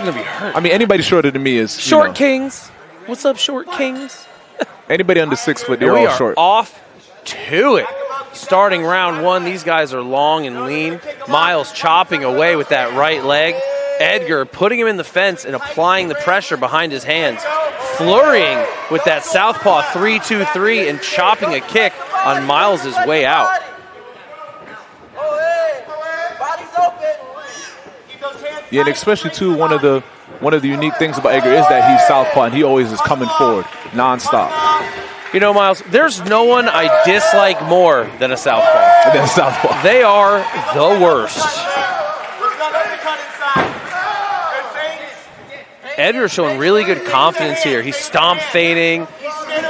going to be hurt. I mean, anybody shorter than me is Short Kings. What's up, Short Kings? Anybody under 6 foot, they're all short. We are off to it. Starting round 1, these guys are long and lean. Miles chopping away with that right leg. Edgar putting him in the fence and applying the pressure behind his hands. Flurrying with that southpaw 3-2-3 and chopping a kick on Miles' way out. Yeah, and especially too, one of the unique things about Edgar is that he's southpaw and he always is coming forward nonstop. You know, Miles, there's no one I dislike more than a southpaw. They are the worst. Edgar's showing really good confidence here. He's stomp feinting,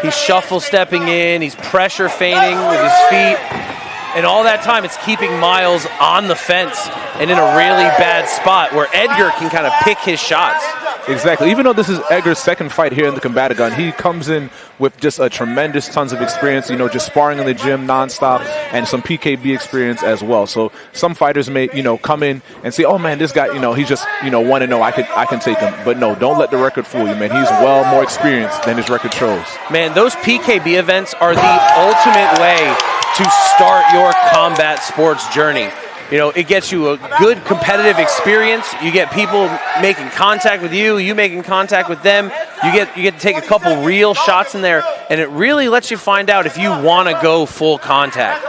he's shuffle stepping in, he's pressure feinting with his feet. And all that time, it's keeping Miles on the fence and in a really bad spot where Edgar can kind of pick his shots. Exactly. Even though this is Edgar's second fight here in the Combatagon, he comes in with just a tremendous tons of experience, you know, just sparring in the gym nonstop and some PKB experience as well. So some fighters may, you know, come in and say, oh, man, this guy, you know, he's just, you know, 1-0. I can take him. But no, don't let the record fool you, man. He's well more experienced than his record shows. Man, those PKB events are the ultimate way to start your combat sports journey. You know, it gets you a good competitive experience. You get people making contact with you, you making contact with them. You get to take a couple real shots in there, and it really lets you find out if you want to go full contact.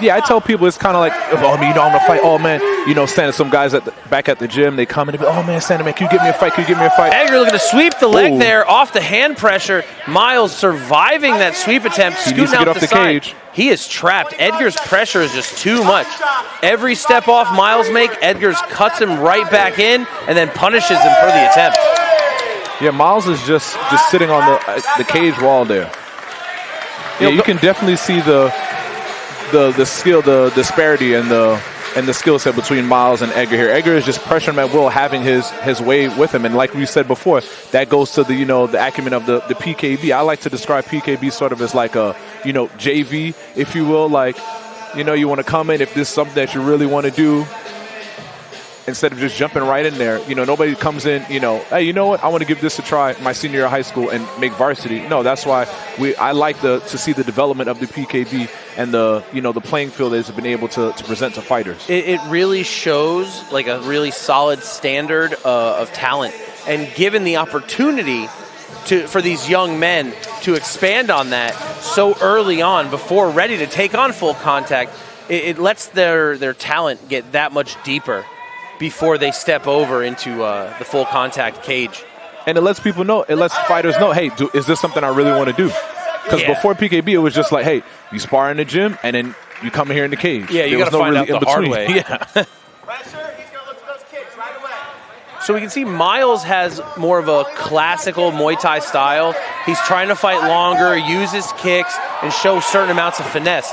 Yeah, I tell people it's kind of like, oh, man, you know, I'm going to fight. Oh, man, you know, standing some guys back at the gym, they come and they be, oh, man, Santa, man, can you give me a fight? Can you give me a fight? Edgar looking to sweep the leg there off the hand pressure. Miles surviving that sweep attempt, scooting out the side. Cage. He is trapped. Edgar's pressure is just too much. Every step off Miles make, Edgar's cuts him right back in and then punishes him for the attempt. Yeah, Miles is just sitting on the cage wall there. Yeah, you can definitely see the skill, the disparity and the skill set between Miles and Edgar here. Edgar is just pressuring him at will, having his way with him. And like we said before, that goes to the, you know, the acumen of the PKB. I like to describe PKB sort of as like a, you know, JV, if you will. Like, you know, you want to come in if this is something that you really want to do. Instead of just jumping right in there, you know, nobody comes in, you know, hey, you know what, I want to give this a try my senior year of high school and make varsity. No, that's why I like to see the development of the PKB and the, you know, the playing field that has been able to present to fighters. It really shows like a really solid standard of talent, and given the opportunity for these young men to expand on that so early on before ready to take on full contact, it lets their talent get that much deeper before they step over into the full contact cage. And it lets people know, it lets fighters know, hey, is this something I really want to do? Because before PKB, it was just like, hey, you spar in the gym and then you come here in the cage. Yeah, you got to find out the hard way. Yeah. Pressure, he's going to look for those kicks right away. So we can see Miles has more of a classical Muay Thai style. He's trying to fight longer, use his kicks, and show certain amounts of finesse.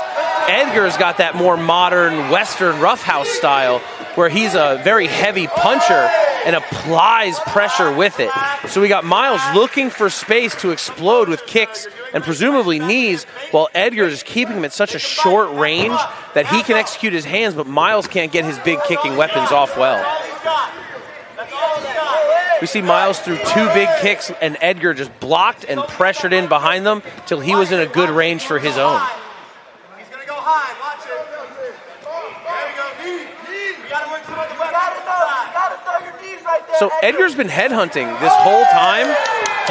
Edgar's got that more modern Western roughhouse style where he's a very heavy puncher and applies pressure with it. So we got Miles looking for space to explode with kicks and presumably knees, while Edgar is keeping him at such a short range that he can execute his hands, but Miles can't get his big kicking weapons off well. We see Miles through two big kicks and Edgar just blocked and pressured in behind them till he was in a good range for his own. He's going to go high. Watch it. There we go. Knee. You got to work some of the weapons inside. You got to throw your knees right there. So Edgar's been headhunting this whole time.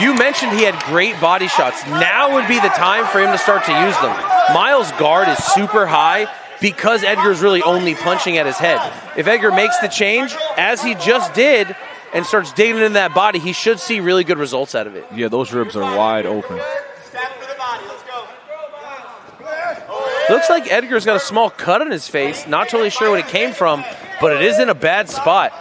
You mentioned he had great body shots. Now would be the time for him to start to use them. Miles' guard is super high because Edgar's really only punching at his head. If Edgar makes the change, as he just did, and starts digging into that body, he should see really good results out of it. Yeah, those ribs are wide open. Looks like Edgar's got a small cut on his face. Not totally sure what it came from, but it is in a bad spot.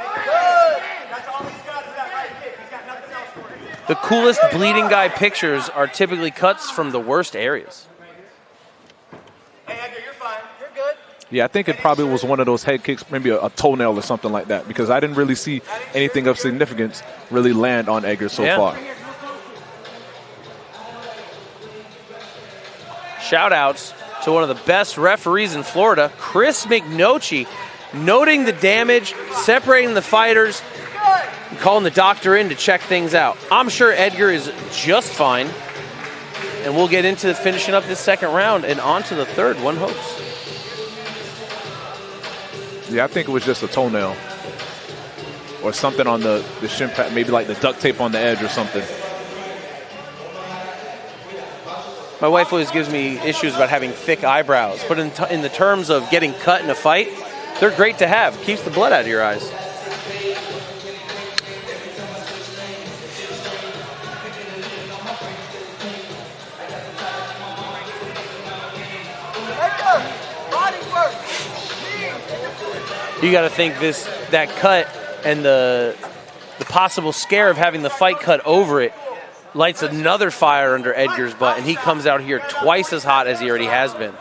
The coolest bleeding guy pictures are typically cuts from the worst areas. Hey, Edgar, you're fine. You're good. Yeah, I think it probably was one of those head kicks, maybe a toenail or something like that, because I didn't really see anything of significance really land on Edgar so far. Shout outs to one of the best referees in Florida, Chris McNochie, noting the damage, separating the fighters, calling the doctor in to check things out. I'm sure Edgar is just fine. And we'll get into finishing up this second round and on to the third, one hopes. Yeah, I think it was just a toenail. Or something on the shin pad, maybe like the duct tape on the edge or something. My wife always gives me issues about having thick eyebrows, but in the terms of getting cut in a fight, they're great to have. Keeps the blood out of your eyes. You got to think that cut and the possible scare of having the fight cut over it lights another fire under Edgar's butt, and he comes out here twice as hot as he already has been.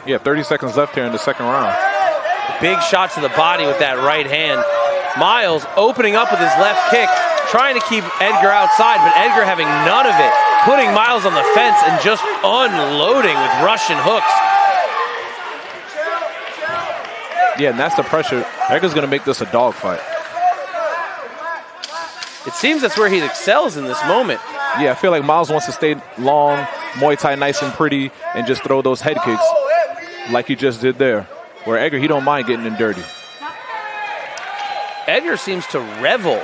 Yeah, 30 seconds left here in the second round. Big shot to the body with that right hand. Miles opening up with his left kick, trying to keep Edgar outside, but Edgar having none of it, putting Miles on the fence and just unloading with Russian hooks. Yeah, and that's the pressure. Edgar's going to make this a dogfight. It seems that's where he excels in this moment. Yeah, I feel like Miles wants to stay long, Muay Thai nice and pretty, and just throw those head kicks like he just did there. Where Edgar, he don't mind getting in dirty. Edgar seems to revel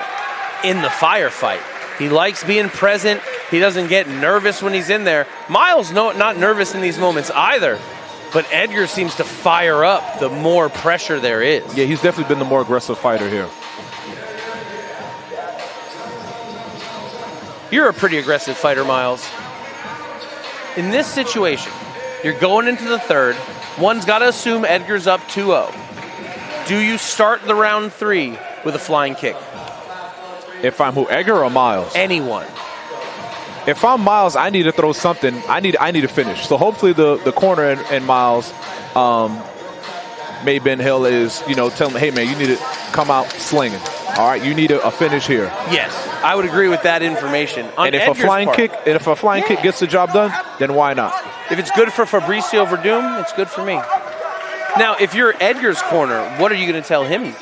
in the firefight. He likes being present. He doesn't get nervous when he's in there. Miles not nervous in these moments either. But Edgar seems to fire up the more pressure there is. Yeah, he's definitely been the more aggressive fighter here. You're a pretty aggressive fighter, Miles. In this situation, you're going into the third. One's got to assume Edgar's up 2-0. Do you start the round 3 with a flying kick? If I'm who, Edgar or Miles? Anyone. If I'm Miles, I need to throw something. I need to finish. So hopefully the corner and Miles, Maybin-Hill is, telling me, hey man, you need to come out slinging. All right, you need a finish here. Yes, I would agree with that information. And if Edgar's a flying kick gets the job done, then why not? If it's good for Fabricio Verdum, it's good for me. Now, if you're Edgar's corner, what are you going to tell him?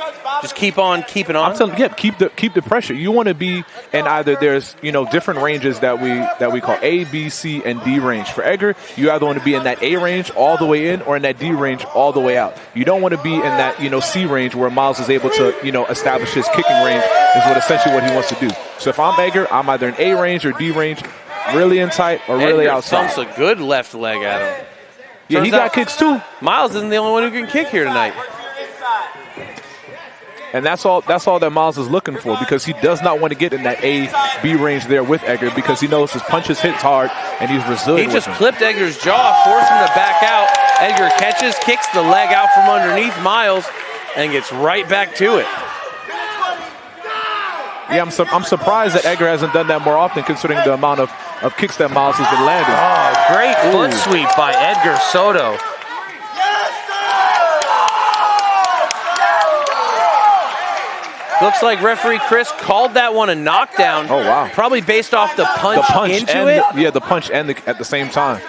Just keep on keeping on? I'm telling you, keep the pressure. You want to be in either there's different ranges that we call A, B, C, and D range. For Edgar, you either want to be in that A range all the way in or in that D range all the way out. You don't want to be in that C range where Miles is able to establish his kicking range is essentially what he wants to do. So if I'm Edgar, I'm either in A range or D range, really in tight or really outside. Thumps a good left leg at him. Yeah, he got kicks too. Miles isn't the only one who can kick here tonight. And that's all that Miles is looking for, because he does not want to get in that A, B range there with Edgar, because he knows his punches hits hard and he's resilient. He just clipped Edgar's jaw, forced him to back out. Edgar catches, kicks the leg out from underneath Miles, and gets right back to it. Yeah, I'm surprised that Edgar hasn't done that more often, considering the amount of kicks that Miles has been landing. Oh, great foot sweep by Edgar Soto. Looks like referee Chris called that one a knockdown. Oh, wow. Probably based off the punch into it. Yeah, the punch and at the same time.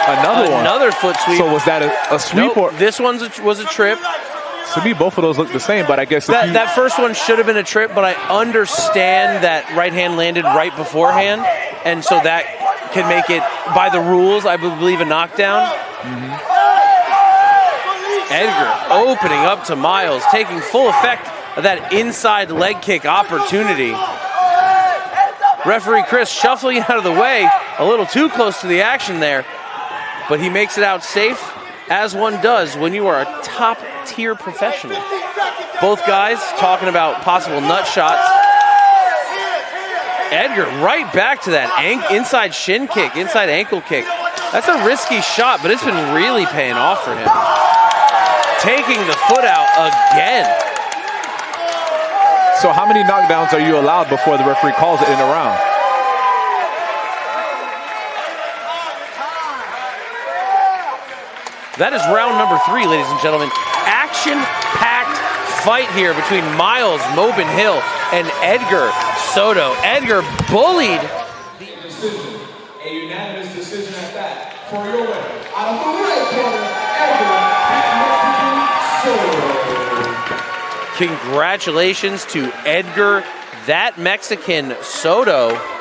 Another foot sweep. So was that a sweep? Nope, this one was a trip. To me, both of those look the same, but I guess that first one should have been a trip, but I understand that right hand landed right beforehand, and so that can make it, by the rules, I believe, a knockdown. Mm-hmm. Edgar opening up to Miles, taking full effect of that inside leg kick opportunity. Referee Chris shuffling out of the way, a little too close to the action there, but he makes it out safe, as one does when you are a top-tier professional. Both guys talking about possible nut shots. Edgar right back to that inside shin kick, inside ankle kick. That's a risky shot, but it's been really paying off for him. Taking the foot out again. So how many knockdowns are you allowed before the referee calls it in a round? That is round number 3, ladies and gentlemen. Action-packed fight here between Miles Maybin-Hill and Edgar Soto. Edgar bullied. Decision. A unanimous decision at that. For your winner, out of the red corner, Edgar Soto. Congratulations to Edgar, that Mexican Soto.